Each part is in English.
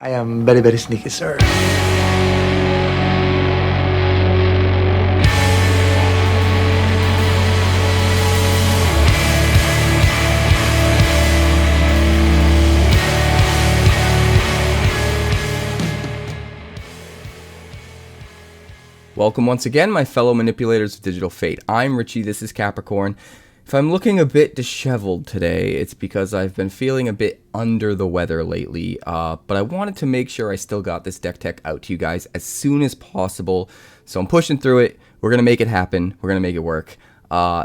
I am very, very sneaky, sir. Welcome once again, my fellow manipulators of digital fate. I'm Richie, this is Capricorn. If I'm looking a bit disheveled today, it's because I've been feeling a bit under the weather lately, but I wanted to make sure I still got this deck tech out to you guys as soon as possible, so I'm pushing through it. We're going to make it happen. We're going to make it work.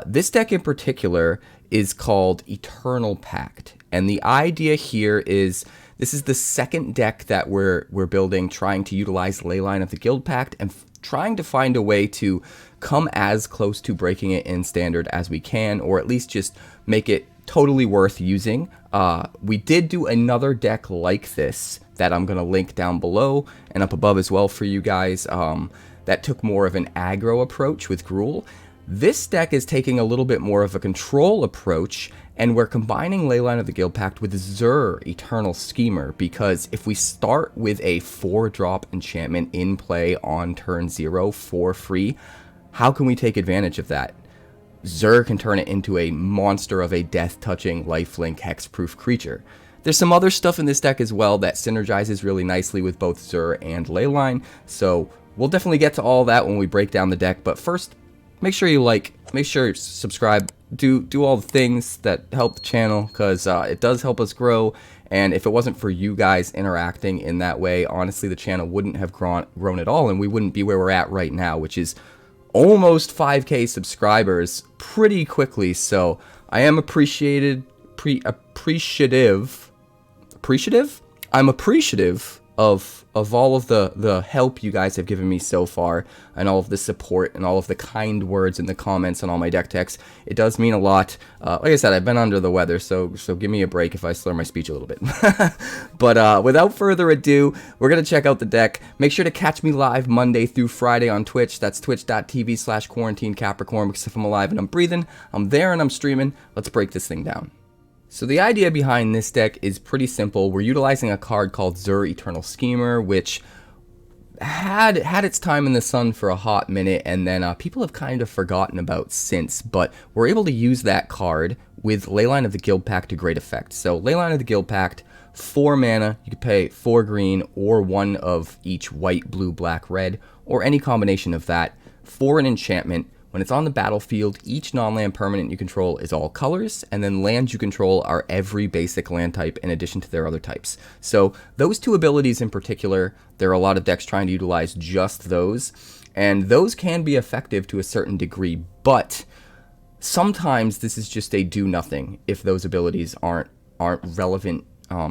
This deck in particular is called Eternal Pact, and the idea here is this is the second deck that we're building, trying to utilize Leyline of the Guildpact and trying to find a way to come as close to breaking it in standard as we can, or at least just make it totally worth using. We did do another deck like this that I'm going to link down below and up above as well for you guys, that took more of an aggro approach with Gruul. This deck is taking a little bit more of a control approach, and we're combining Leyline of the Guildpact with Zer Eternal Schemer, because if we start with a 4-drop enchantment in play on turn 0 for free, how can we take advantage of that? Zer can turn it into a monster of a death-touching, lifelink, hexproof creature. There's some other stuff in this deck as well that synergizes really nicely with both Zer and Leyline, so we'll definitely get to all that when we break down the deck, but first, make sure you like, make sure you subscribe, do all the things that help the channel, because it does help us grow, and if it wasn't for you guys interacting in that way, honestly the channel wouldn't have grown at all, and we wouldn't be where we're at right now, which is almost 5K subscribers pretty quickly. So I am appreciative of all of the help you guys have given me so far, and all of the support and all of the kind words in the comments on all my deck techs. It does mean a lot. Like I said, I've been under the weather, so give me a break if I slur my speech a little bit. But without further ado, we're going to check out the deck. Make sure to catch me live Monday through Friday on Twitch. That's twitch.tv/QuarantineCapricorn, because if I'm alive and I'm breathing, I'm there and I'm streaming. Let's break this thing down. So the idea behind this deck is pretty simple. We're utilizing a card called Zer Eternal Schemer, which had its time in the sun for a hot minute, and then people have kind of forgotten about since, but we're able to use that card with Leyline of the Guildpact to great effect. So Leyline of the Guildpact, 4 mana, you could pay 4 green or 1 of each white, blue, black, red, or any combination of that for an enchantment. When it's on the battlefield, each non-land permanent you control is all colors, and then lands you control are every basic land type in addition to their other types. So those two abilities in particular, there are a lot of decks trying to utilize just those, and those can be effective to a certain degree, but sometimes this is just a do-nothing if those abilities aren't relevant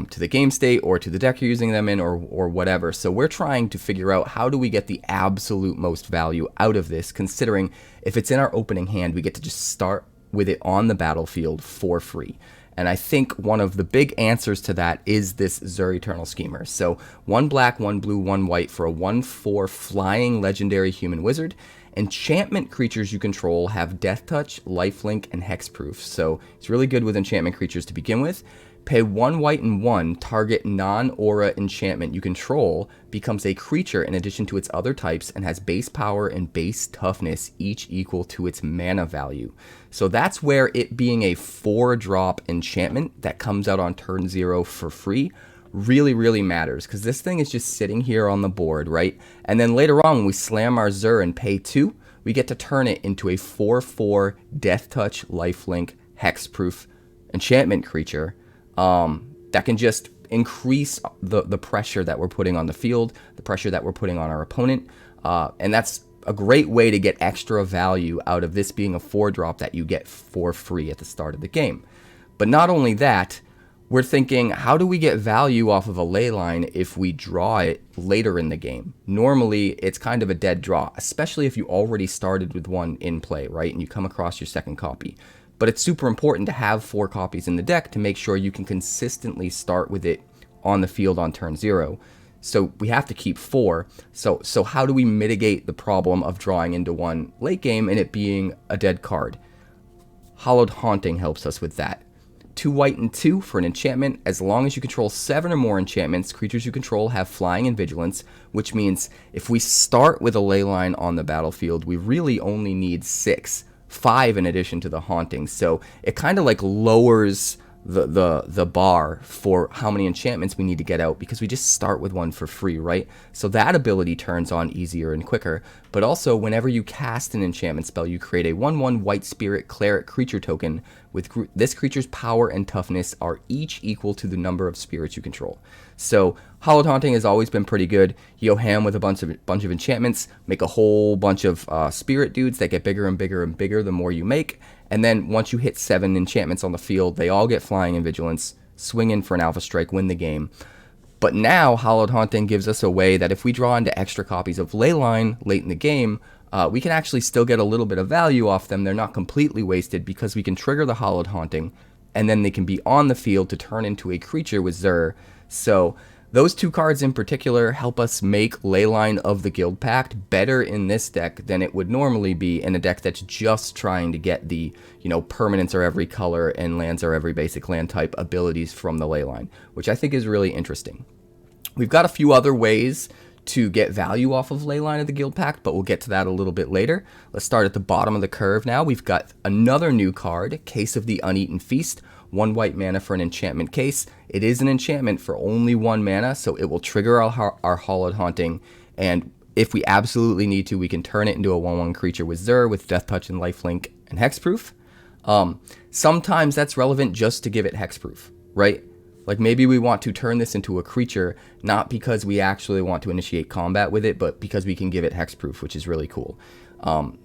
to the game state or to the deck you're using them in, or whatever. So we're trying to figure out how do we get the absolute most value out of this, considering if it's in our opening hand, we get to just start with it on the battlefield for free. And I think one of the big answers to that is this Zer Eternal Schemer. So 1 black, 1 blue, 1 white for a 1/4 flying legendary human wizard. Enchantment creatures you control have Death Touch, Lifelink, and Hexproof. So it's really good with enchantment creatures to begin with. Pay 1 white and 1, target non-aura enchantment you control becomes a creature in addition to its other types and has base power and base toughness, each equal to its mana value. So that's where it being a 4-drop enchantment that comes out on turn 0 for free really matters, because this thing is just sitting here on the board, right? And then later on when we slam our Zer and pay 2, we get to turn it into a 4/4 Death Touch, Lifelink, Hexproof enchantment creature that can just increase the pressure that we're putting on the field, the pressure that we're putting on our opponent, and that's a great way to get extra value out of this being a 4-drop that you get for free at the start of the game. But not only that, we're thinking, how do we get value off of a Leyline if we draw it later in the game? Normally, it's kind of a dead draw, especially if you already started with one in play, right, and you come across your second copy. But it's super important to have 4 copies in the deck to make sure you can consistently start with it on the field on turn 0. So we have to keep 4. So how do we mitigate the problem of drawing into one late game and it being a dead card? Hallowed Haunting helps us with that. 2 white and 2 for an enchantment. As long as you control 7 or more enchantments, creatures you control have flying and vigilance, which means if we start with a Leyline on the battlefield, we really only need 6, 5 in addition to the Haunting. So it kind of like lowers the bar for how many enchantments we need to get out, because we just start with one for free, right? So that ability turns on easier and quicker. But also, whenever you cast an enchantment spell, you create a 1/1 white spirit cleric creature token with this creature's power and toughness are each equal to the number of spirits you control. So Hallowed Haunting has always been pretty good. You go ham with a bunch of enchantments, make a whole bunch of spirit dudes that get bigger and bigger and bigger the more you make. And then once you hit 7 enchantments on the field, they all get flying and vigilance, swing in for an alpha strike, win the game. But now Hallowed Haunting gives us a way that if we draw into extra copies of Leyline late in the game, we can actually still get a little bit of value off them. They're not completely wasted because we can trigger the Hallowed Haunting, and then they can be on the field to turn into a creature with Zur. So those 2 cards in particular help us make Leyline of the Guildpact better in this deck than it would normally be in a deck that's just trying to get the, permanents are every color and lands are every basic land type abilities from the Leyline, which I think is really interesting. We've got a few other ways to get value off of Leyline of the Guildpact, but we'll get to that a little bit later. Let's start at the bottom of the curve now. We've got another new card, Case of the Uneaten Feast. 1 white mana for an enchantment case. It is an enchantment for only 1 mana, so it will trigger our Hallowed Haunting, and if we absolutely need to, we can turn it into a 1/1 creature with Zur, with Death Touch and Lifelink and Hexproof. Sometimes that's relevant just to give it Hexproof, right? Like maybe we want to turn this into a creature, not because we actually want to initiate combat with it, but because we can give it Hexproof, which is really cool.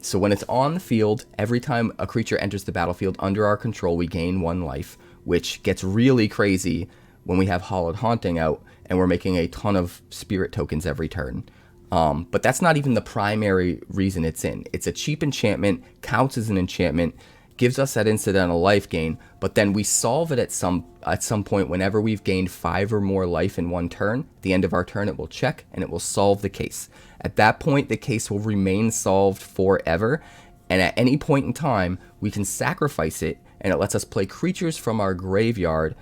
So when it's on the field, every time a creature enters the battlefield under our control, we gain 1 life, which gets really crazy when we have Hallowed Haunting out and we're making a ton of spirit tokens every turn. But that's not even the primary reason it's in. It's a cheap enchantment, counts as an enchantment, gives us that incidental life gain, but then we solve it at some point whenever we've gained 5 or more life in 1 turn. At the end of our turn, it will check and it will solve the case. At that point, the case will remain solved forever, and at any point in time, we can sacrifice it, and it lets us play creatures from our graveyard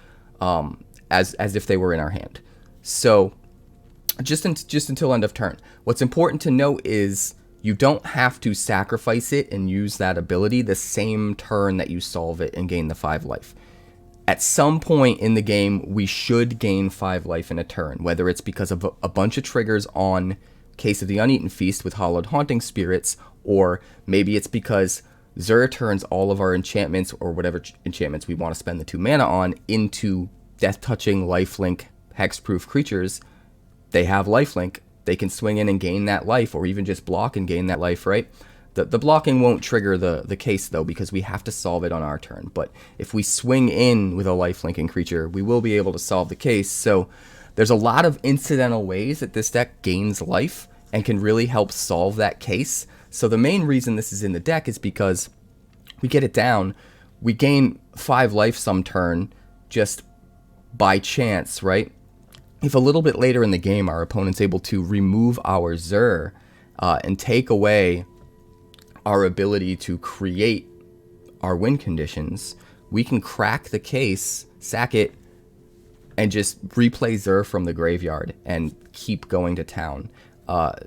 as if they were in our hand. So just until end of turn. What's important to note is you don't have to sacrifice it and use that ability the same turn that you solve it and gain the 5 life. At some point in the game, we should gain 5 life in a turn, whether it's because of a bunch of triggers on Case of the Uneaten Feast with Hallowed Haunting spirits, or maybe it's because Zur turns all of our enchantments, or whatever enchantments we want to spend the 2 mana on, into Death Touching, Lifelink, Hexproof creatures. They have Lifelink. They can swing in and gain that life, or even just block and gain that life, right? The blocking won't trigger the case, though, because we have to solve it on our turn. But if we swing in with a lifelinking creature, we will be able to solve the case. So there's a lot of incidental ways that this deck gains life and can really help solve that case. So the main reason this is in the deck is because we get it down, we gain 5 life some turn just by chance, right? If a little bit later in the game our opponent's able to remove our Zur and take away our ability to create our win conditions, we can crack the case, sack it, and just replay Zur from the graveyard and keep going to town.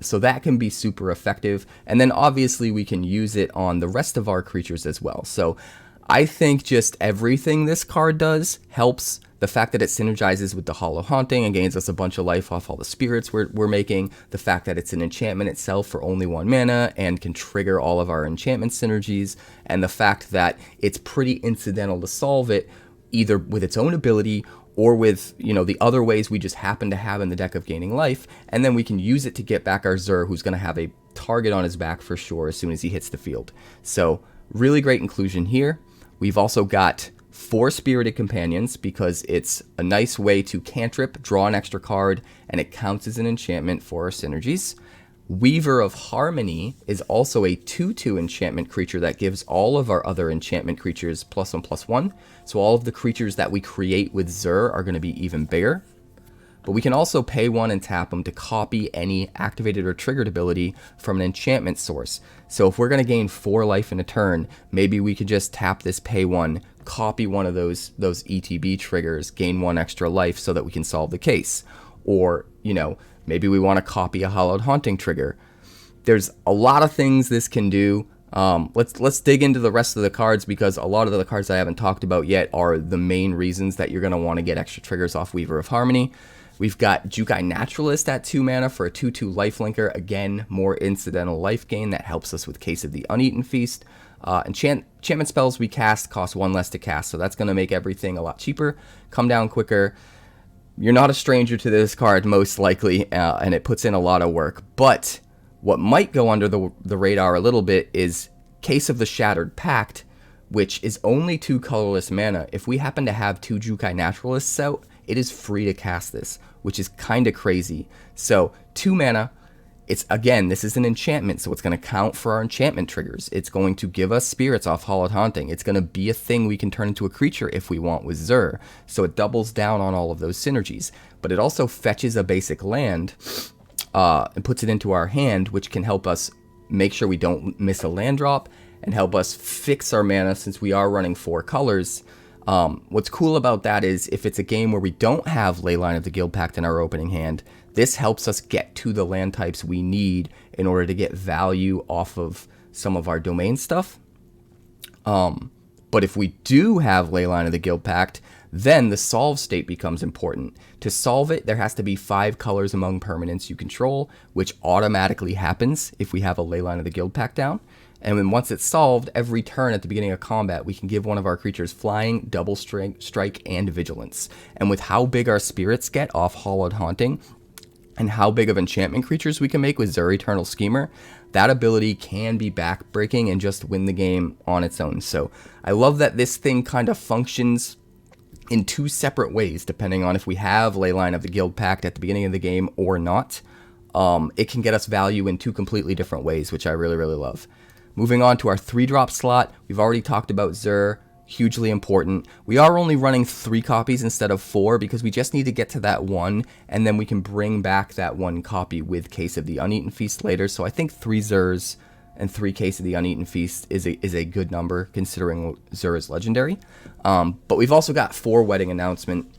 So that can be super effective. And then obviously we can use it on the rest of our creatures as well. So I think just everything this card does helps. The fact that it synergizes with the Hallowed Haunting and gains us a bunch of life off all the spirits we're making. The fact that it's an enchantment itself for only 1 mana and can trigger all of our enchantment synergies. And the fact that it's pretty incidental to solve it, either with its own ability or with, the other ways we just happen to have in the deck of gaining life. And then we can use it to get back our Zur, who's going to have a target on his back for sure as soon as he hits the field. So really great inclusion here. We've also got 4 Spirited Companions because it's a nice way to cantrip, draw an extra card, and it counts as an enchantment for our synergies. Weaver of Harmony is also a 2/2 enchantment creature that gives all of our other enchantment creatures +1/+1. So all of the creatures that we create with Zur are going to be even bigger. but we can also pay 1 and tap them to copy any activated or triggered ability from an enchantment source. So if we're going to gain 4 life in a turn, maybe we could just tap this pay 1, copy one of those ETB triggers, gain 1 extra life so that we can solve the case. Or, you know, maybe we want to copy a Hallowed Haunting trigger. There's a lot of things this can do. Let's dig into the rest of the cards, because a lot of the cards I haven't talked about yet are the main reasons that you're going to want to get extra triggers off Weaver of Harmony. We've got Jukai Naturalist at 2 mana for a 2/2 lifelinker. Again, more incidental life gain that helps us with Case of the Uneaten Feast. Enchantment spells we cast cost 1 less to cast, so that's going to make everything a lot cheaper, come down quicker. You're not a stranger to this card, most likely, and it puts in a lot of work. But what might go under the radar a little bit is Case of the Shattered Pact, which is only 2 colorless mana. If we happen to have 2 Jukai Naturalists out, it is free to cast this, which is kind of crazy. So 2 mana, it's, again, this is an enchantment, so it's going to count for our enchantment triggers. It's going to give us spirits off Hallowed Haunting. It's going to be a thing we can turn into a creature if we want with Zur. So it doubles down on all of those synergies. But it also fetches a basic land and puts it into our hand, which can help us make sure we don't miss a land drop and help us fix our mana since we are running 4 colors. What's cool about that is if it's a game where we don't have Leyline of the Guildpact in our opening hand, this helps us get to the land types we need in order to get value off of some of our domain stuff. But if we do have Leyline of the Guildpact, then the solve state becomes important. To solve it, there has to be 5 colors among permanents you control, which automatically happens if we have a Leyline of the Guildpact down. And then once it's solved, every turn at the beginning of combat, we can give one of our creatures flying, double strike, and vigilance. And with how big our spirits get off Hallowed Haunting, and how big of enchantment creatures we can make with Zur Eternal Schemer, that ability can be backbreaking and just win the game on its own. So I love that this thing kind of functions in 2 separate ways, depending on if we have Leyline of the Guildpact at the beginning of the game or not. It can get us value in 2 completely different ways, which I really, really love. Moving on to our 3-drop slot, we've already talked about Zur, hugely important. We are only running 3 copies instead of 4 because we just need to get to that 1, and then we can bring back that 1 copy with Case of the Uneaten Feast later. So I think 3 Zurs and 3 Case of the Uneaten Feast is a good number considering Zur is legendary. But we've also got 4 Wedding Announcement.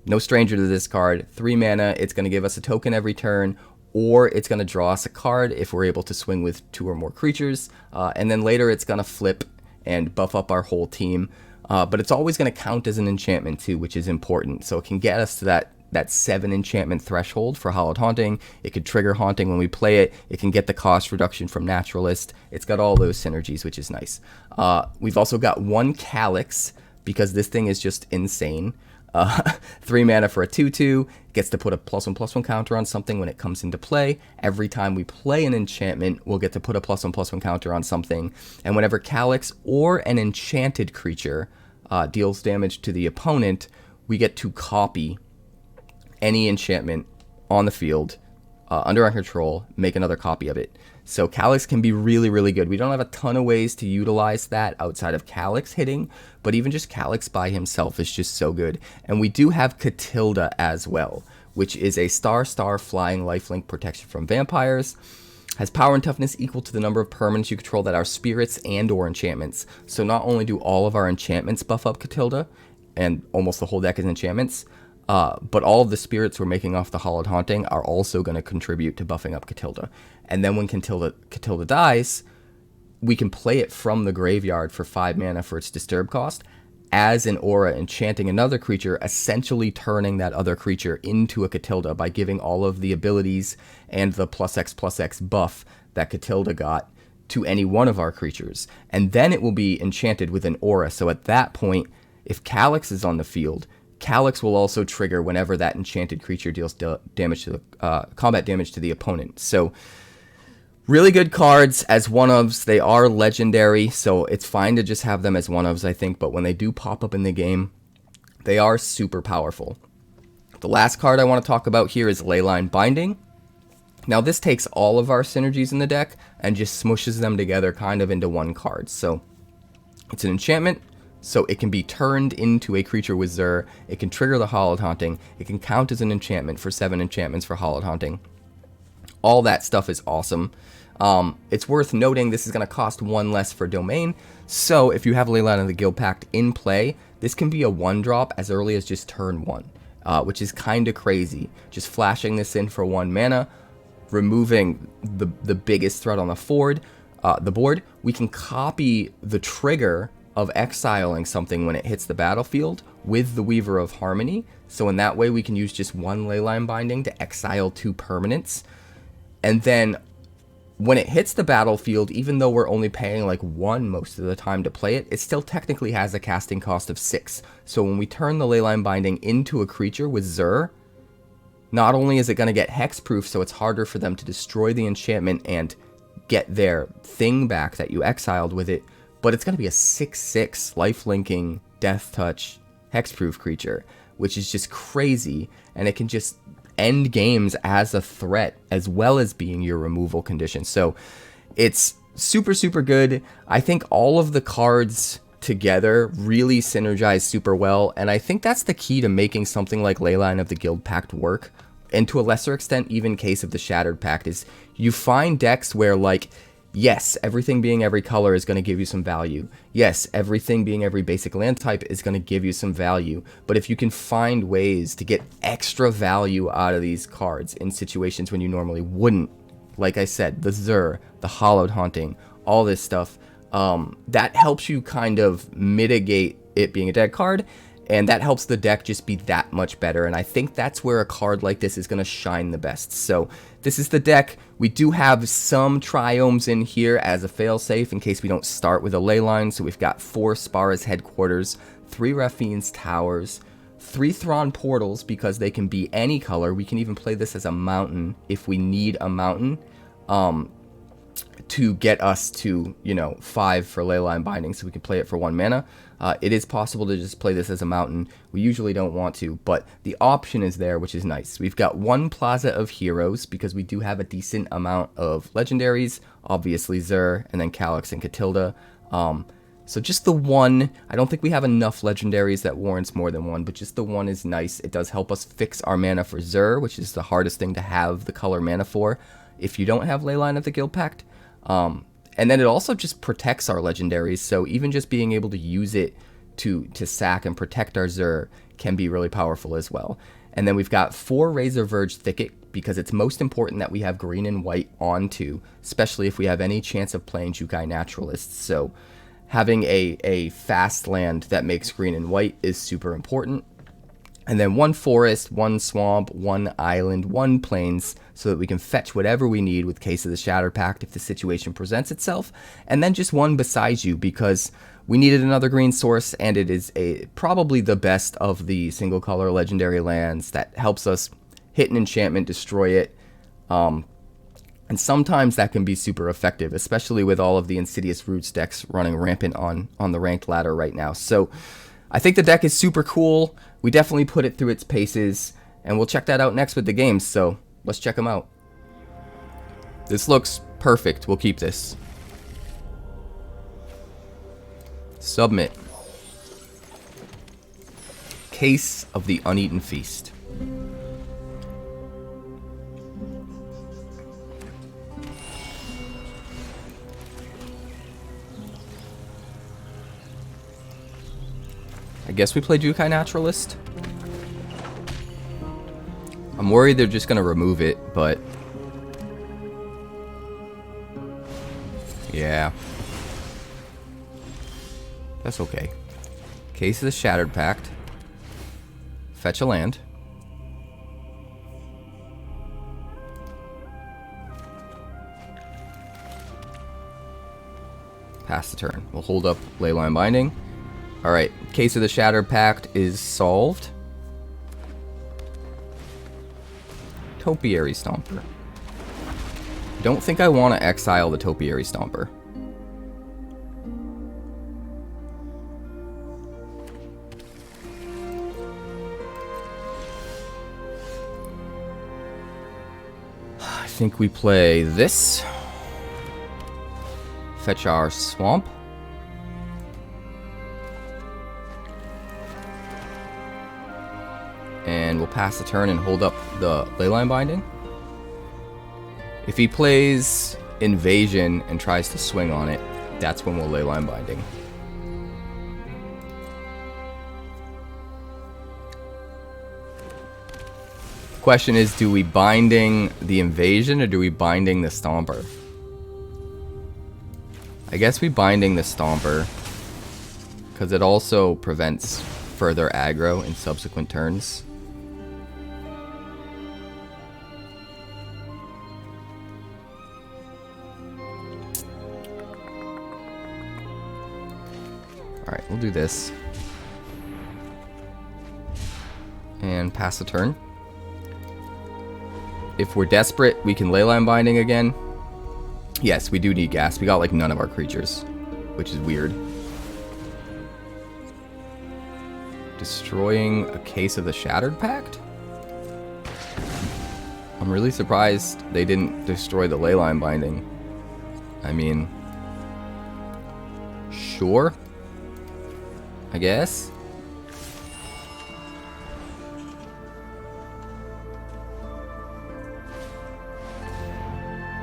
No stranger to this card. 3 mana, it's going to give us a token every turn, or it's going to draw us a card if we're able to swing with 2 or more creatures. And then later it's going to flip and buff up our whole team. But it's always going to count as an enchantment too, which is important. So it can get us to that 7 enchantment threshold for Hallowed Haunting. It could trigger Haunting when we play it. It can get the cost reduction from Naturalist. It's got all those synergies, which is nice. We've also got 1 Calix, because this thing is just insane. 3 mana for a 2/2, gets to put a +1/+1 counter on something when it comes into play. Every time we play an enchantment, we'll get to put a +1/+1 counter on something. And whenever Calix or an enchanted creature deals damage to the opponent, we get to copy any enchantment on the field under our control, make another copy of it. So Calix can be really, really good. We don't have a ton of ways to utilize that outside of Calix hitting, but even just Calix by himself is just so good. And we do have Katilda as well, which is a star flying lifelink protection from vampires. Has power and toughness equal to the number of permanents you control that are spirits and or enchantments. So not only do all of our enchantments buff up Katilda, and almost the whole deck is enchantments, but all of the spirits we're making off the Hallowed Haunting are also going to contribute to buffing up Katilda. And then when Katilda dies, we can play it from the graveyard for 5 mana for its disturb cost as an aura, enchanting another creature, essentially turning that other creature into a Katilda by giving all of the abilities and the +X/+X buff that Katilda got to any one of our creatures. And then it will be enchanted with an aura. So at that point, if Calix is on the field, Calix will also trigger whenever that enchanted creature deals damage to the combat damage to the opponent. So really good cards as one-ofs. They are legendary, so it's fine to just have them as one-ofs, I think. But when they do pop up in the game, they are super powerful. The last card I want to talk about here is Leyline Binding. Now this takes all of our synergies in the deck and just smushes them together kind of into one card. So it's an enchantment. So it can be turned into a creature with Zur, it can trigger the Hallowed Haunting, it can count as an enchantment for 7 enchantments for Hallowed Haunting. All that stuff is awesome. It's worth noting this is going to cost 1 less for domain, so if you have Leyline of the Guildpact in play, this can be a 1-drop as early as just turn 1, which is kind of crazy. Just flashing this in for 1 mana, removing the biggest threat on the board, we can copy the trigger of exiling something when it hits the battlefield with the Weaver of Harmony, so in that way we can use just 1 Leyline Binding to exile 2 permanents, and then when it hits the battlefield, even though we're only paying like 1 most of the time to play it, it still technically has a casting cost of 6. So when we turn the Leyline Binding into a creature with Zur, not only is it going to get hexproof, so it's harder for them to destroy the enchantment and get their thing back that you exiled with it, but it's going to be a 6/6 lifelinking, death touch, hexproof creature, which is just crazy, and it can just end games as a threat as well as being your removal condition. So it's super, super good. I think all of the cards together really synergize super well, and I think that's the key to making something like Leyline of the Guildpact work, and to a lesser extent even Case of the Shattered Pact, is you find decks where, like, yes, everything being every color is going to give you some value. Yes, everything being every basic land type is going to give you some value. But if you can find ways to get extra value out of these cards in situations when you normally wouldn't, like I said, the Zur, the Hallowed Haunting, all this stuff, that helps you kind of mitigate it being a dead card, and that helps the deck just be that much better, and I think that's where a card like this is going to shine the best. So this is the deck. We do have some Triomes in here as a failsafe in case we don't start with a Leyline, so we've got 4 Spara's Headquarters, 3 Raffine's Towers, 3 Thran Portals because they can be any color. We can even play this as a mountain if we need a mountain to get us to, 5 for Leyline Binding, so we can play it for 1 mana. It is possible to just play this as a mountain. We usually don't want to, but the option is there, which is nice. We've got 1 Plaza of Heroes because we do have a decent amount of legendaries, obviously Zur, and then Calix and Katilda. So just the 1, I don't think we have enough legendaries that warrants more than 1, but just the 1 is nice. It does help us fix our mana for Zur, which is the hardest thing to have the color mana for if you don't have Leyline of the Guildpact. And then it also just protects our legendaries, so even just being able to use it to sack and protect our Zur can be really powerful as well. And then we've got 4 Razorverge Thicket, because it's most important that we have green and white on to, especially if we have any chance of playing Jukai Naturalist. So having a fast land that makes green and white is super important. And then 1 forest, 1 swamp, 1 island, 1 plains, so that we can fetch whatever we need with Case of the Shattered Pact if the situation presents itself. And then just 1 Boseiju, because we needed another green source, and it is probably the best of the single color legendary lands that helps us hit an enchantment, destroy it. And sometimes that can be super effective, especially with all of the Insidious Roots decks running rampant on the ranked ladder right now. So I think the deck is super cool. We definitely put it through its paces, and we'll check that out next with the games, so let's check them out. This looks perfect. We'll keep this. Submit. Case of the Uneaten Feast. I guess we play Jukai Naturalist. I'm worried they're just going to remove it, but yeah. That's okay. Case of the Shattered Pact. Fetch a land. Pass the turn. We'll hold up Leyline Binding. Alright, Case of the Shattered Pact is solved. Topiary Stomper. Don't think I want to exile the Topiary Stomper. I think we play this. Fetch our swamp. pass the turn and hold up the Leyline Binding. If he plays Invasion and tries to swing on it, that's when we'll Leyline Binding. Question is, do we binding the Invasion or do we binding the Stomper? I guess we binding the Stomper, because it also prevents further aggro in subsequent turns. Alright, we'll do this. And pass the turn. If we're desperate, we can Leyline Binding again. Yes, we do need gas. We got like none of our creatures, which is weird. Destroying a case of the Shattered Pact? I'm really surprised they didn't destroy the Leyline Binding. I mean, sure, I guess.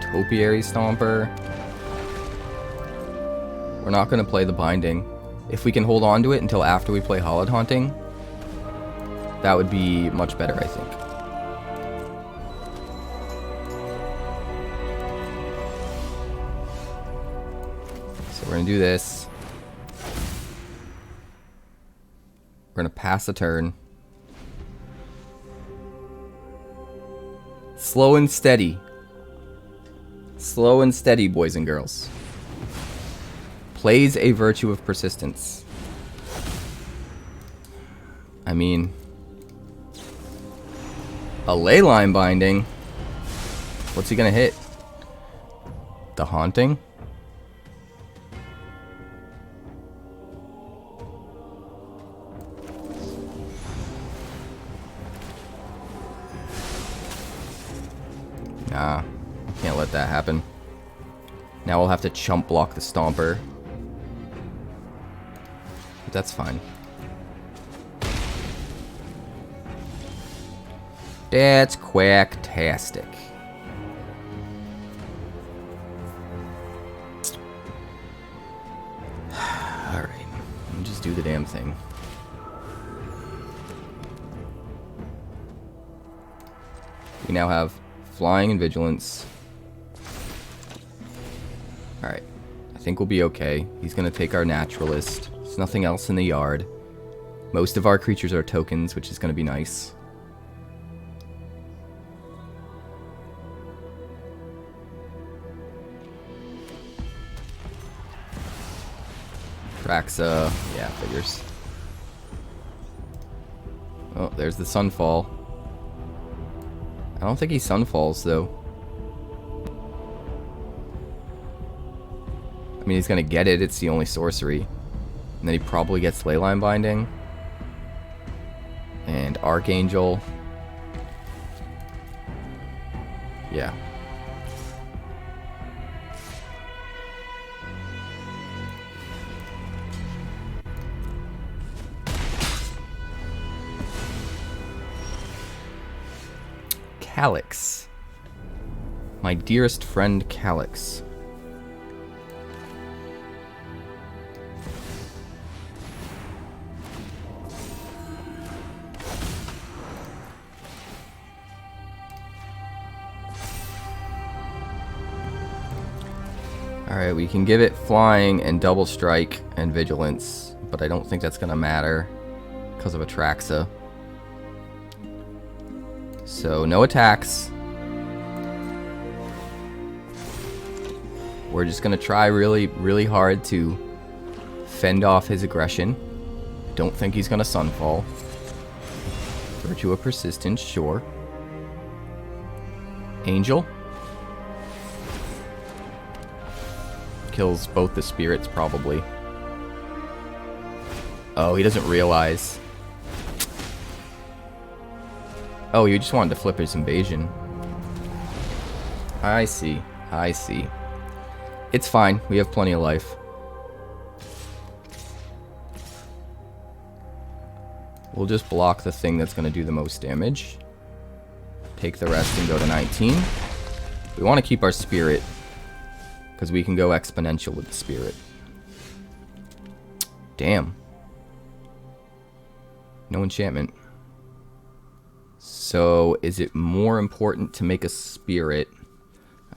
Topiary Stomper. We're not going to play the Binding. If we can hold on to it until after we play Hallowed Haunting, that would be much better, I think. So we're going to do this. We're going to pass the turn. Slow and steady. Slow and steady, boys and girls. Plays a Virtue of Persistence. I mean, a Leyline Binding. What's he gonna hit? The Haunting? Nah. Can't let that happen. Now we'll have to chump block the Stomper. But that's fine. That's quacktastic. Alright. Let me just do the damn thing. We now have Flying and Vigilance. Alright, I think we'll be okay. He's going to take our Naturalist. There's nothing else in the yard. Most of our creatures are tokens, which is going to be nice. Traxa, yeah, figures. Oh, there's the Sunfall. I don't think he Sunfalls, though. I mean, he's gonna get it. It's the only sorcery. And then he probably gets Leyline Binding. And Archangel. Yeah. Calix. My dearest friend Calix. Alright, we can give it Flying and Double Strike and Vigilance, but I don't think that's going to matter because of Atraxa. So, no attacks. We're just going to try really, really hard to fend off his aggression. Don't think he's going to Sunfall. Virtue of Persistence, sure. Angel. Kills both the spirits, probably. Oh, he doesn't realize. Oh, you just wanted to flip his Invasion. I see. I see. It's fine. We have plenty of life. We'll we'll just block the thing that's going to do the most damage. Take the rest and go to 19. We want to keep our spirit, because we can go exponential with the spirit. Damn. No enchantment. So, is it more important to make a spirit?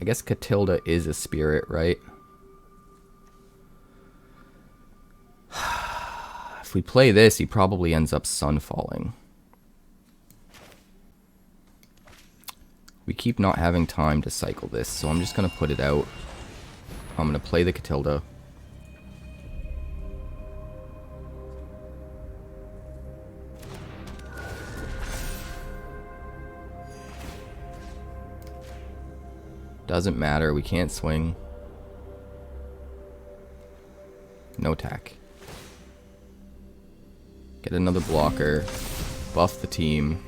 I guess Katilda is a spirit, right? If we play this, he probably ends up sunfalling. We keep not having time to cycle this, so I'm just going to put it out. I'm going to play the Katilda. Doesn't matter, we can't swing. No attack. Get another blocker. Buff the team.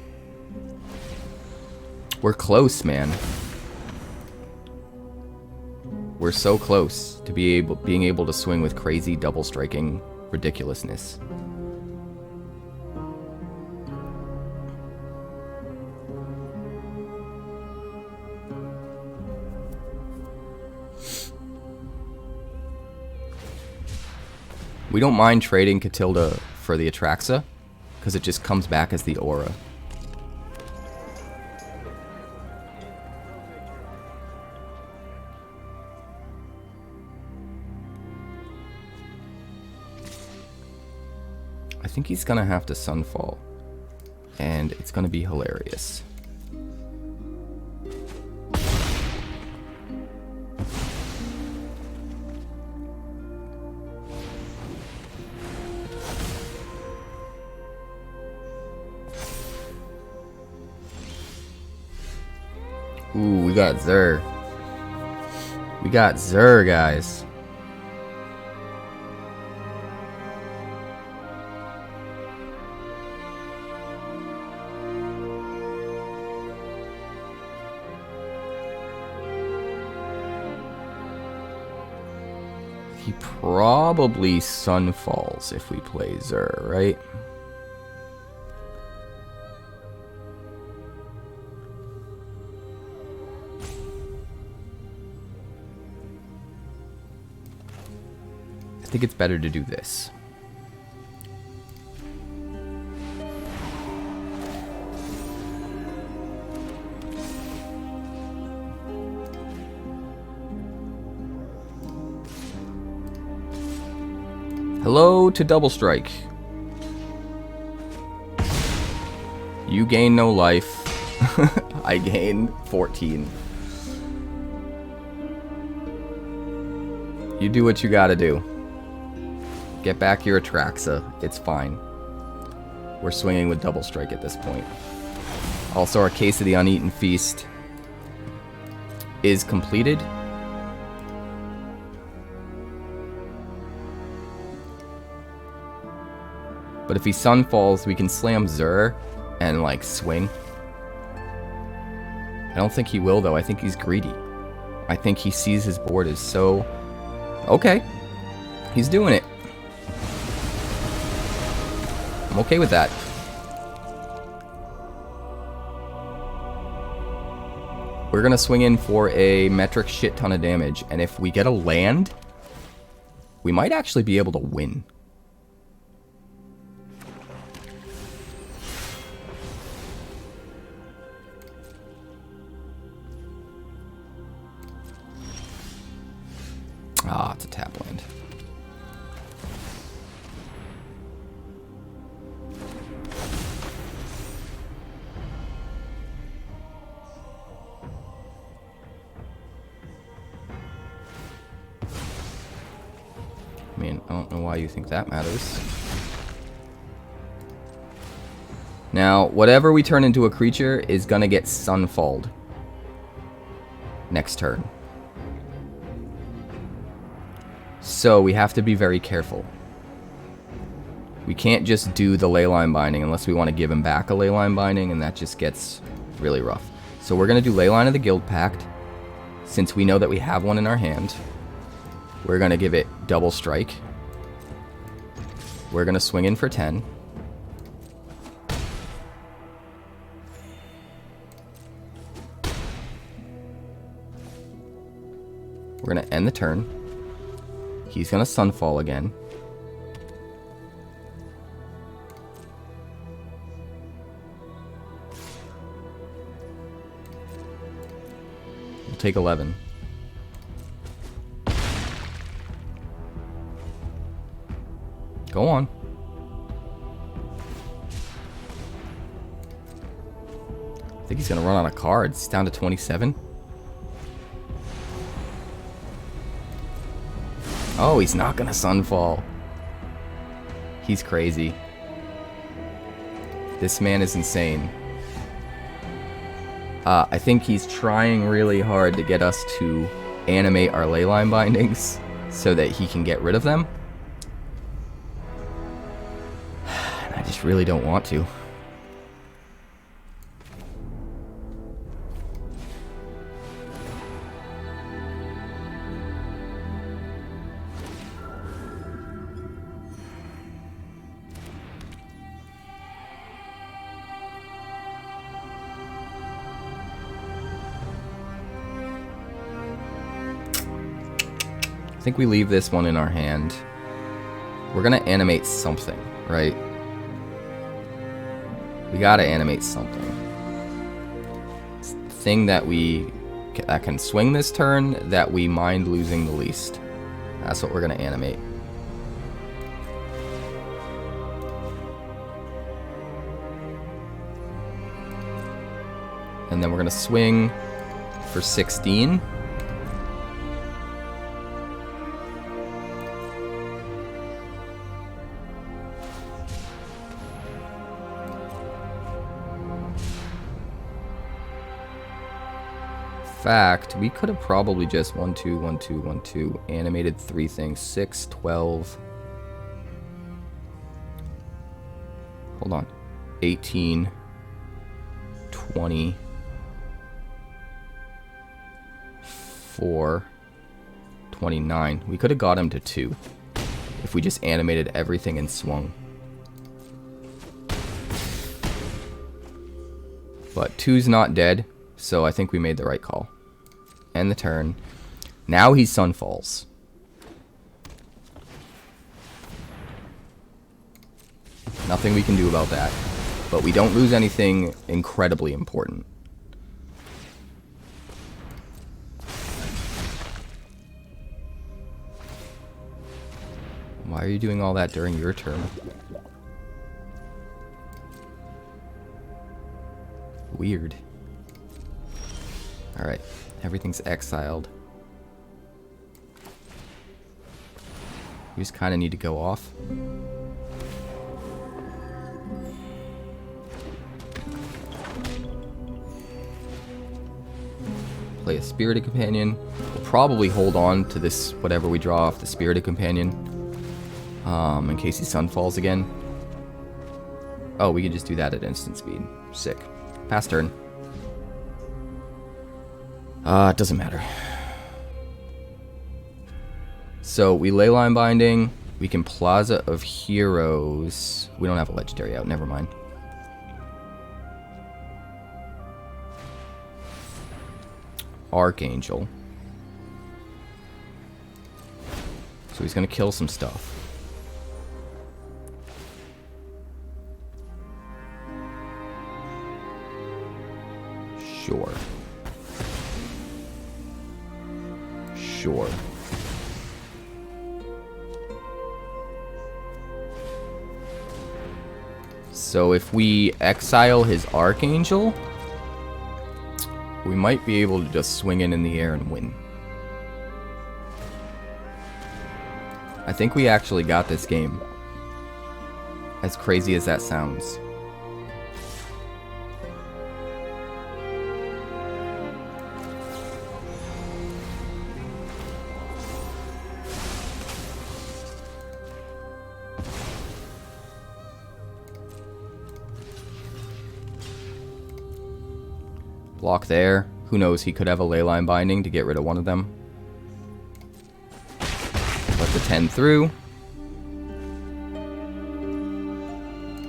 We're close, man. We're so close to being able to swing with crazy double striking ridiculousness. We don't mind trading Katilda for the 𝑇𝑒𝑟𝑟𝑎𝑐ℎ, because it just comes back as the aura. I think he's gonna have to sunfall, and it's gonna be hilarious. Ooh, we got 𝑒𝑟𝑟. We got 𝑒𝑟𝑟, guys. He probably sunfalls if we play 𝑒𝑟𝑟, right? I think it's better to do this. Hello to Double Strike. You gain no life. I gain 14. You do what you gotta do. Get back your 𝑇𝑒𝑟𝑟𝑎𝑐ℎ. It's fine. We're swinging with Double Strike at this point. Also, our case of the Uneaten Feast is completed. But if he sunfalls, we can slam 𝑒𝑟𝑟 and, like, swing. I don't think he will, though. I think he's greedy. I think he sees his board as so... Okay. He's doing it. I'm okay with that. We're gonna swing in for a metric shit ton of damage, and if we get a land, we might actually be able to win. Ah, it's a tap land. I mean, I don't know why you think that matters. Now, whatever we turn into a creature is gonna get sunfalled next turn. So we have to be very careful. We can't just do the Leyline Binding unless we want to give him back a Leyline Binding, and that just gets really rough. So we're going to do Leyline of the Guildpact. Since we know that we have one in our hand, we're going to give it Double Strike. We're going to swing in for 10. We're going to end the turn. He's going to Sunfall again. We'll take 11. Go on. I think he's going to run out of cards. He's down to 27. Oh, he's not going to Sunfall. He's crazy. This man is insane. I think he's trying really hard to get us to animate our Leyline Bindings so that he can get rid of them. And I just really don't want to. I think we leave this one in our hand. We're gonna animate something, right? We gotta animate something. Thing that that can swing this turn, that we mind losing the least. That's what we're gonna animate. And then we're gonna swing for 16. Fact, we could have probably just 1, 2, 1, 2, 1, 2 animated 3 things. 6, 12. Hold on. 18, 20, 4, 29. We could have got him to 2 if we just animated everything and swung. But 2's not dead, so I think we made the right call. End the turn. Now he Sunfalls. Nothing we can do about that. But we don't lose anything incredibly important. Why are you doing all that during your turn? Weird. Alright, everything's exiled. We just kind of need to go off. Play a Spirited Companion. We'll probably hold on to this, whatever we draw off the Spirited Companion. In case he Sunfalls again. Oh, we can just do that at instant speed. Sick. Pass turn. It doesn't matter. So we Leyline Binding. We can Plaza of Heroes. We don't have a legendary out. Never mind. Archangel. So he's gonna kill some stuff. Sure. Sure. So if we exile his Archangel, we might be able to just swing it in the air and win. I think we actually got this game. As crazy as that sounds. Block there. Who knows, he could have a Leyline Binding to get rid of one of them. Let the 10 through.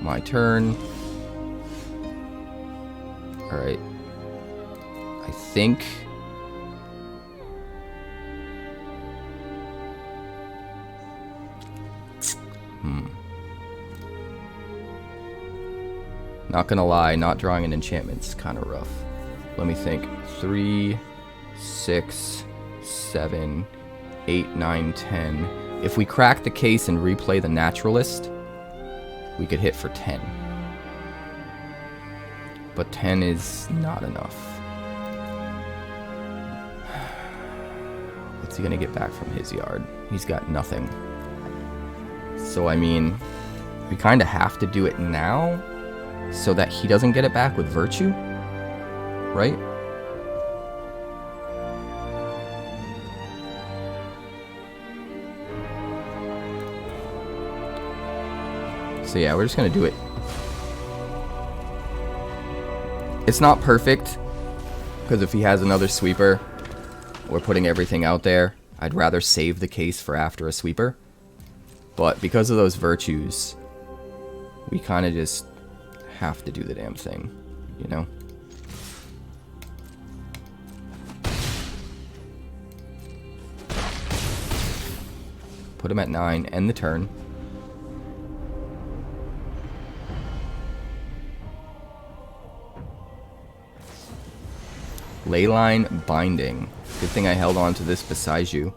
My turn. Alright. I think Not gonna lie, not drawing an enchantment is kind of rough. Let me think. 3, 6, 7, 8, 9, 10. If we crack the case and replay the Naturalist, we could hit for 10. But 10 is not enough. What's he gonna get back from his yard? He's got nothing. So, I mean, we kind of have to do it now so that he doesn't get it back with Virtue, right? So yeah, we're just gonna do it. It's not perfect, because if he has another sweeper, we're putting everything out there. I'd rather save the case for after a sweeper. But because of those virtues, we kind of just have to do the damn thing, you know? Put him at 9, end the turn. Leyline Binding. Good thing I held on to this Boseiju.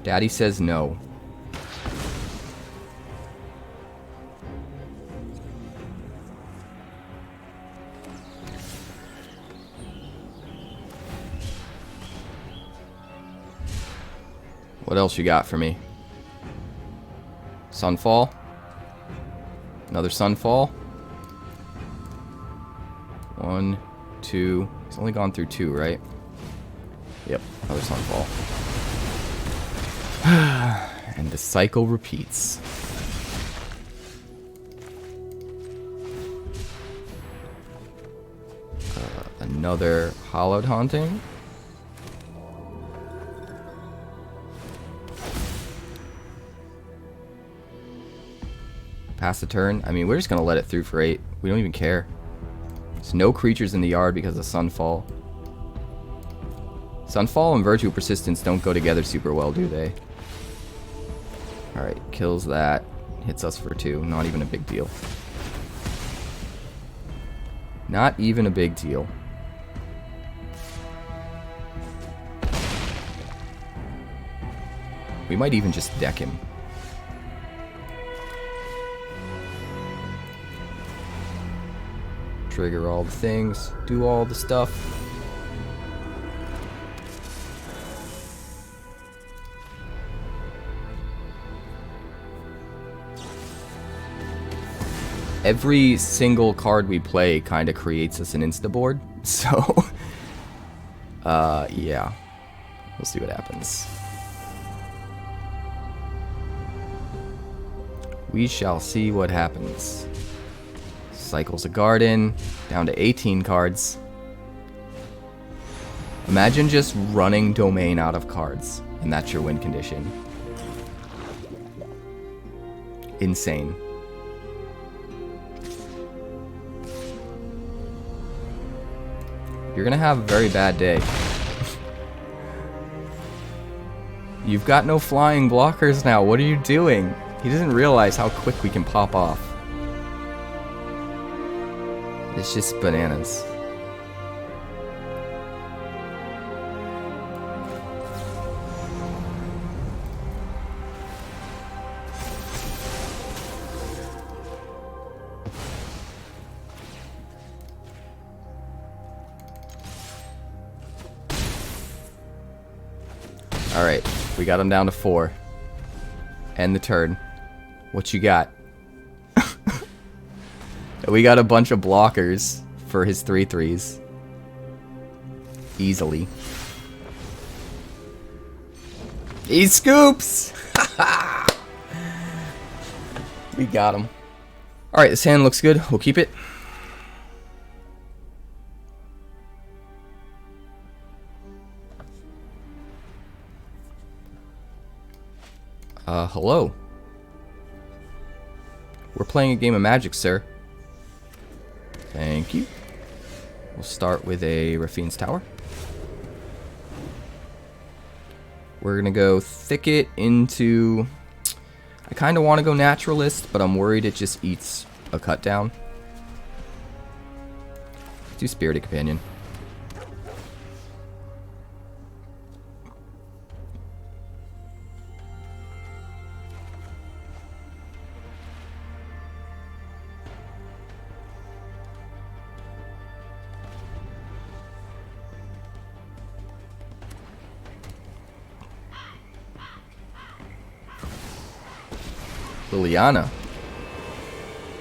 Daddy says no. What else you got for me? Sunfall? Another Sunfall? 1, 2. He's only gone through 2, right? Yep, another Sunfall. And the cycle repeats. Another Hallowed Haunting. Pass the turn. I mean, we're just gonna let it through for 8. We don't even care. There's no creatures in the yard because of Sunfall. Sunfall and Virtue Persistence don't go together super well, do they? Alright, kills that. Hits us for 2. Not even a big deal. Not even a big deal. We might even just deck him. Trigger all the things. Do all the stuff. Every single card we play kind of creates us an insta-board, so, yeah, we'll see what happens. We shall see what happens. Cycles a garden, down to 18 cards. Imagine just running Domain out of cards, and that's your win condition. Insane. You're gonna have a very bad day. You've got no flying blockers now. What are you doing? He doesn't realize how quick we can pop off. It's just bananas. Alright, we got him down to 4. End the turn. What you got? We got a bunch of blockers for his 3/3s. Easily. He scoops! We got him. Alright, this hand looks good. We'll keep it. Hello. We're playing a game of Magic, sir. Thank you. We'll start with a Raffine's Tower. We're going to go Thicket into... I kind of want to go Naturalist, but I'm worried it just eats a cut down. Let's do Spirited Companion. Liliana.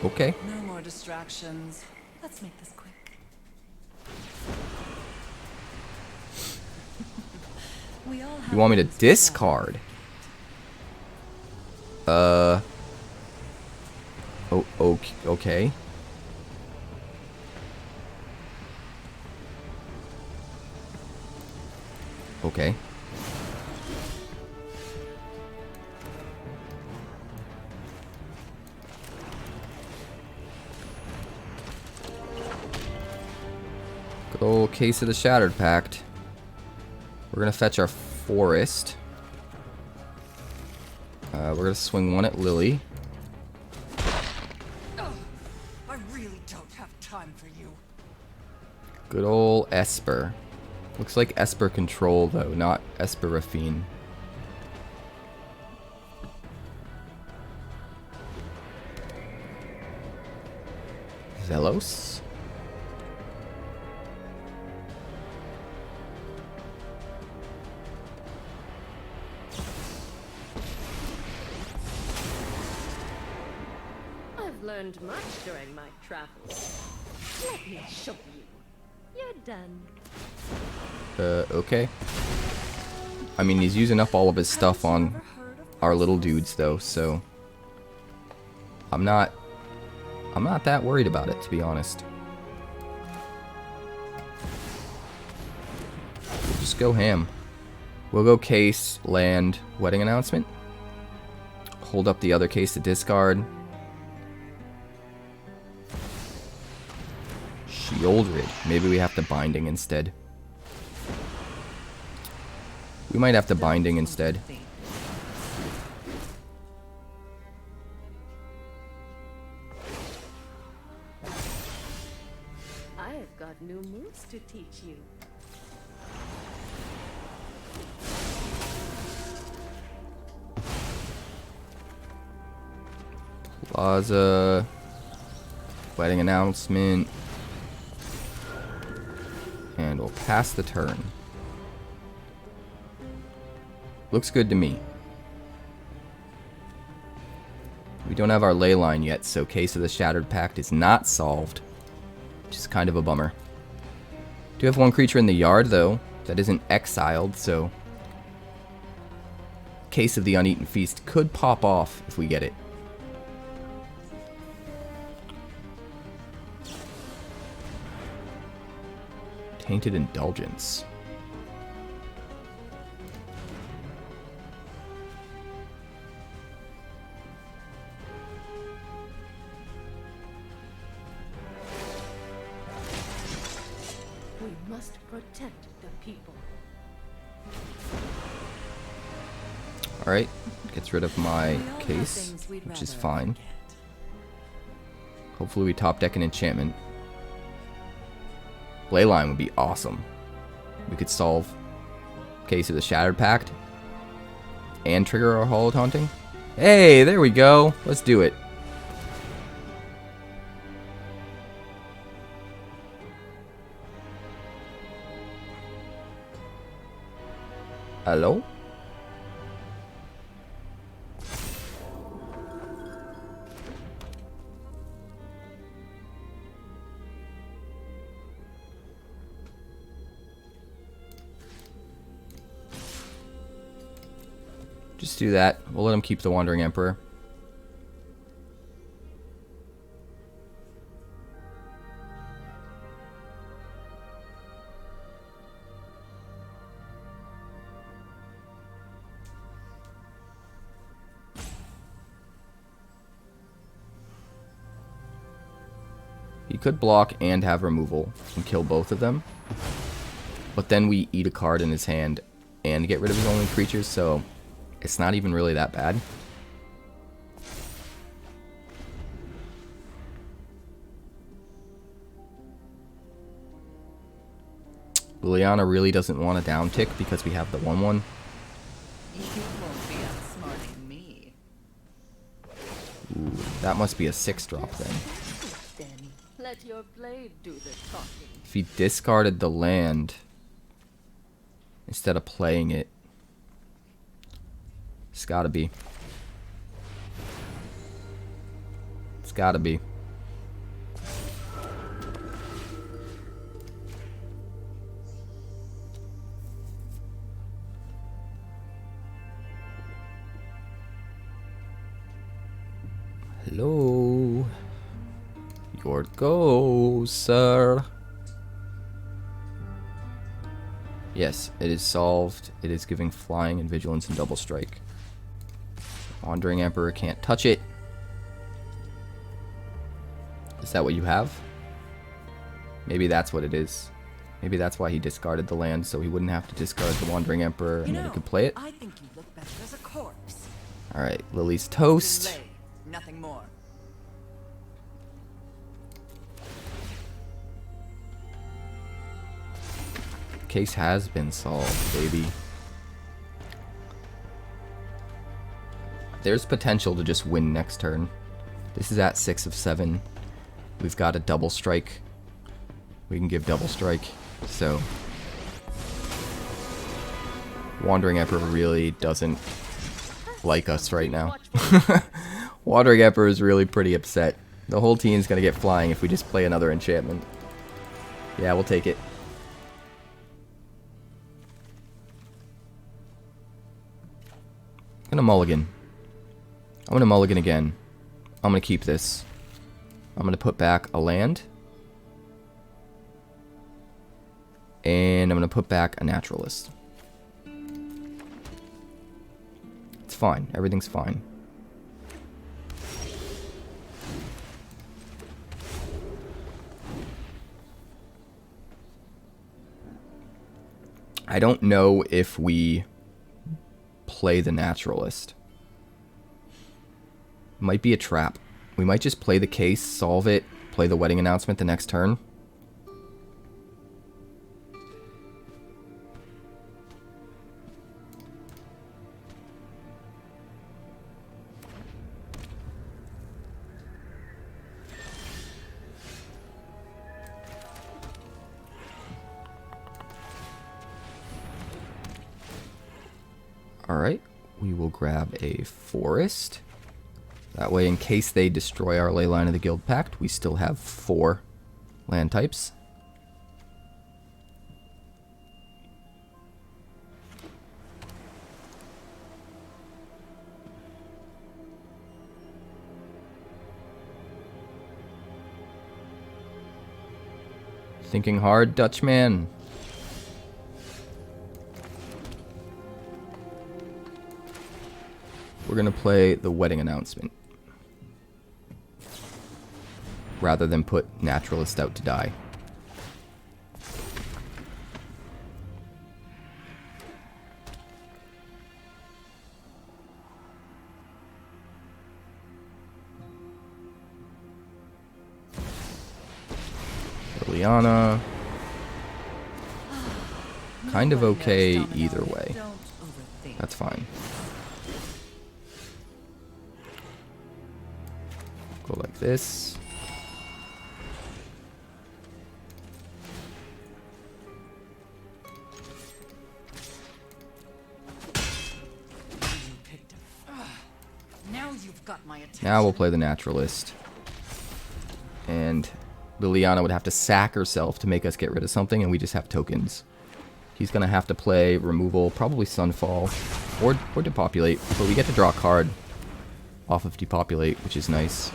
Okay. No more distractions. Let's make this quick. You want me to discard? Oh, okay. Okay. Good old Case of the Shattered Pact. We're gonna fetch our Forest. We're gonna swing one at Lily. I really don't have time for you. Good old Esper. Looks like Esper Control though, not Esper Raffine. Zelos. I've learned much during my travels. Let me show you. You're done. Okay. I mean, he's using up all of his stuff on our little dudes though, so I'm not that worried about it, to be honest. We'll just go ham. We'll go Case, land, Wedding Announcement. Hold up the other case to discard. Shieldred. Maybe we have to Binding instead. We might have to Binding instead. I've got new moves to teach you. Plaza. Wedding Announcement. And we'll pass the turn. Looks good to me. We don't have our Leyline yet, so Case of the Shattered Pact is not solved. Which is kind of a bummer. Do have one creature in the yard, though, that isn't exiled, so... Case of the Uneaten Feast could pop off if we get it. Tainted Indulgence. We must protect the people. Alright, gets rid of my case, which is fine. Hopefully we top deck an enchantment. Leyline would be awesome. We could solve Case of the Shattered Pact and trigger our Hallowed Haunting. Hey, there we go. Let's do it. Hello? Just do that. We'll let him keep the Wandering Emperor. He could block and have removal and kill both of them. But then we eat a card in his hand and get rid of his only creatures, so it's not even really that bad. Liliana really doesn't want a down tick because we have the 1/1. You won't be outsmarting me. Ooh, that must be a 6-drop then. Then let your blade do the talking. If he discarded the land instead of playing it, it's gotta be. It's gotta be. Hello. Your go, sir. Yes, it is solved. It is giving flying and vigilance and double strike. Wandering Emperor can't touch it. Is that what you have? Maybe that's what it is. Maybe that's why he discarded the land, so he wouldn't have to discard the Wandering Emperor and then he could play it. I think you look better as a corpse. Alright, Lily's toast. Delay, nothing more. Case has been solved, baby. There's potential to just win next turn. This is at 6 of 7. We've got a double strike. We can give double strike. So Wandering Emperor really doesn't like us right now. Wandering Emperor is really pretty upset. The whole team's gonna get flying if we just play another enchantment. Yeah, we'll take it. I'm gonna mulligan. I'm gonna mulligan again. I'm gonna keep this. I'm gonna put back a land. And I'm gonna put back a Naturalist. It's fine. Everything's fine. I don't know if we play the Naturalist. Might be a trap. We might just play the case, solve it, play the wedding announcement the next turn. Alright, we will grab a forest. That way, in case they destroy our Leyline of the Guildpact, we still have 4 land types. Thinking hard, Dutchman. We're going to play the wedding announcement rather than put Naturalist out to die. Liliana. Kind of okay either way. That's fine. Go like this. Now you've got my attention. Now we'll play the Naturalist. And Liliana would have to sack herself to make us get rid of something, and we just have tokens. He's going to have to play removal, probably Sunfall, or Depopulate, but we get to draw a card off of Depopulate, which is nice.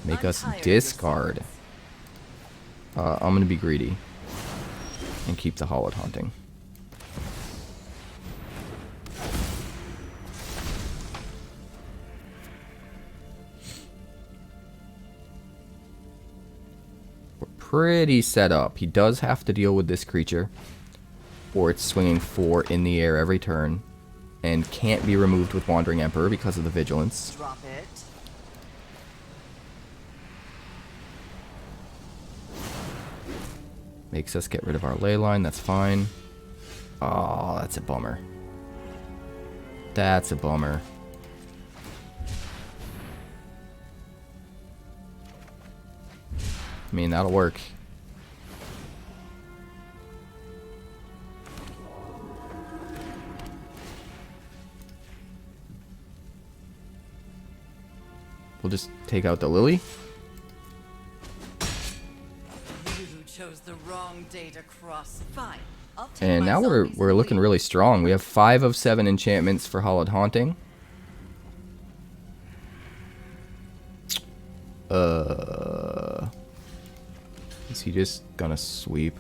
Make us discard. I'm going to be greedy and keep the Hallowed Haunting. We're pretty set up. He does have to deal with this creature. or it's swinging 4 in the air every turn, and can't be removed with Wandering Emperor because of the vigilance. Drop it. Makes us get rid of our Leyline, that's fine. Oh, that's a bummer. That's a bummer. I mean, that'll work. We'll just take out the Lily. You chose the wrong day to cross. Fine. I'll take And my now zombies we're and looking leave. really strong. We have 5 of 7 enchantments for Hallowed Haunting. Is he just gonna sweep?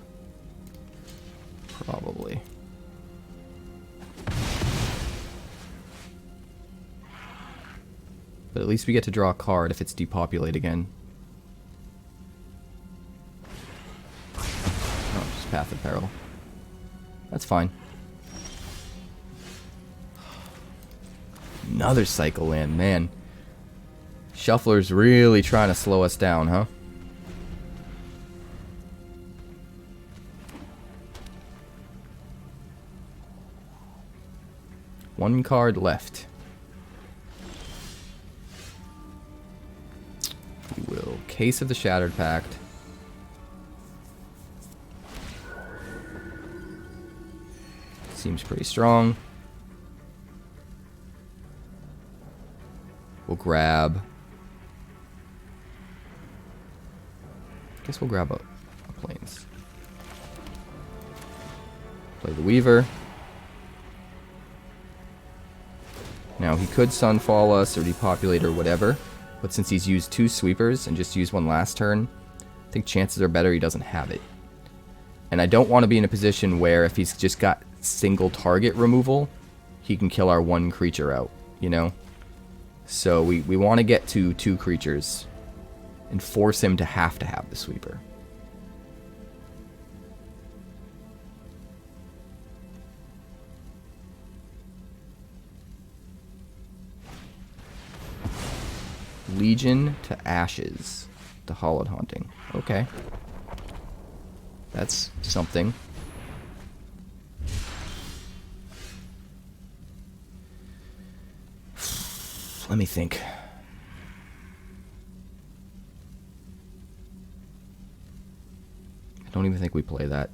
Probably. But at least we get to draw a card if it's depopulate again. Oh, just Path of Peril. That's fine. Another cycle land, man. Shuffler's really trying to slow us down, huh? One card left. We will Case of the Shattered Pact. Seems pretty strong. We'll grab... guess we'll grab a Plains. Play the Weaver. Now, he could Sunfall us or depopulate or whatever, but since he's used 2 sweepers and just used 1 last turn, I think chances are better he doesn't have it. And I don't want to be in a position where if he's just got single target removal, he can kill our 1 creature out, you know? So we want to get to 2 creatures and force him to have the sweeper. Legion to Ashes. The Hallowed Haunting. Okay. That's something. Let me think. I don't even think we play that.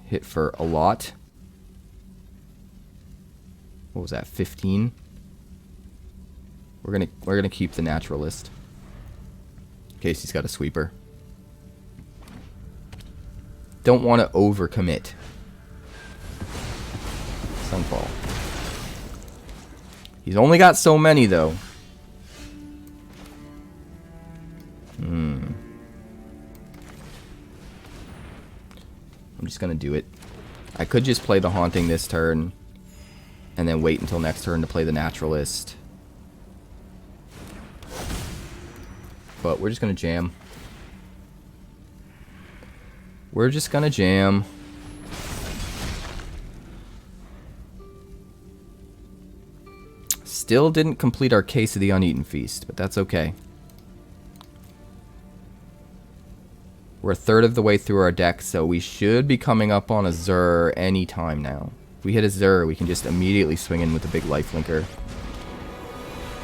Hit for a lot. What was that? 15. We're gonna keep the Naturalist in case he's got a sweeper. Don't want to overcommit. Sunfall. He's only got so many though. I'm just gonna do it. I could just play the Haunting this turn and then wait until next turn to play the Naturalist. But we're just gonna jam. We're just gonna jam. Still didn't complete our Case of the Uneaten Feast, but that's okay. We're a third of the way through our deck, so we should be coming up on a Zur any time now. If we hit a Zur, we can just immediately swing in with a big lifelinker.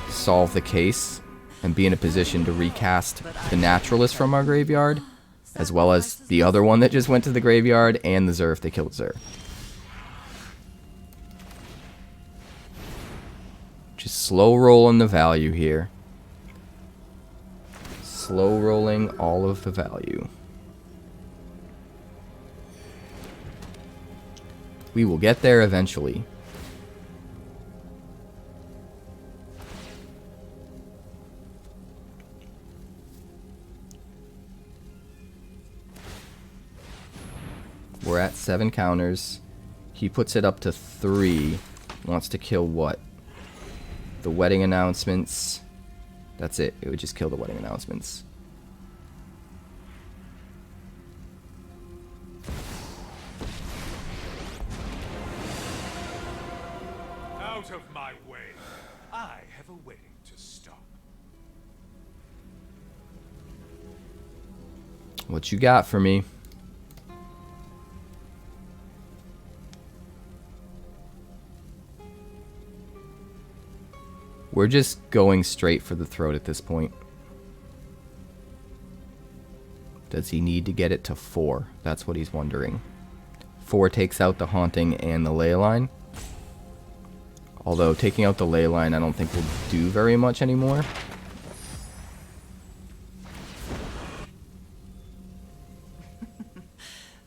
Solve the case, and be in a position to recast the Naturalist from our graveyard, as well as the other one that just went to the graveyard, and the Zur if they killed Zur. Just slow rolling the value here. Slow rolling all of the value. We will get there eventually. We're at 7 counters. He puts it up to 3. Wants to kill what? The wedding announcements. That's it. It would just kill the wedding announcements. Out of my way. I have a wedding to stop. What you got for me? We're just going straight for the throat at this point. Does he need to get it to 4? That's what he's wondering. 4 takes out the Haunting and the Leyline. Although taking out the Leyline I don't think will do very much anymore.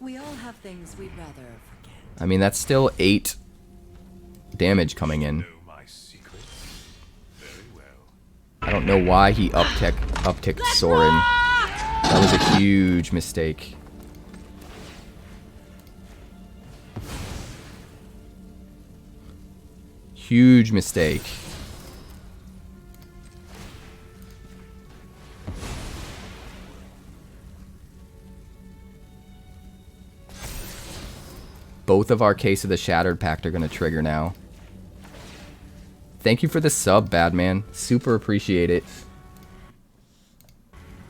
We all have things we'd rather forget. I mean, that's still 8 damage coming in. Know my secrets very well. I don't know why he upticked Sorin. That was a huge mistake. Huge mistake. Both of our Case of the Shattered Pact are going to trigger now. Thank you for the sub, Badman. Super appreciate it.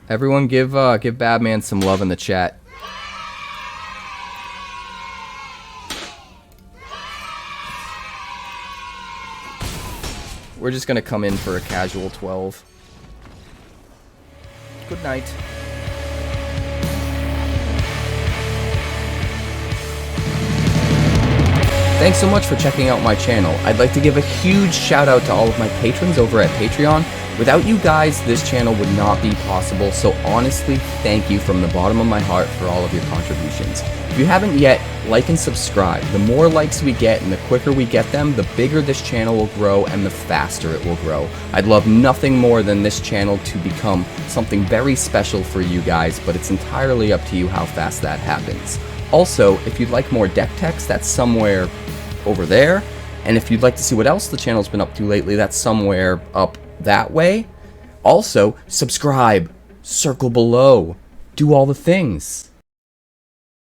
Everyone give Badman some love in the chat. We're just going to come in for a casual 12. Good night. Thanks so much for checking out my channel. I'd like to give a huge shout out to all of my patrons over at Patreon. Without you guys, this channel would not be possible, so honestly, thank you from the bottom of my heart for all of your contributions. If you haven't yet, like and subscribe. The more likes we get and the quicker we get them, the bigger this channel will grow and the faster it will grow. I'd love nothing more than this channel to become something very special for you guys, but it's entirely up to you how fast that happens. Also, if you'd like more deck text, that's somewhere over there. And if you'd like to see what else the channel's been up to lately, that's somewhere up that way. Also, subscribe, circle below, do all the things.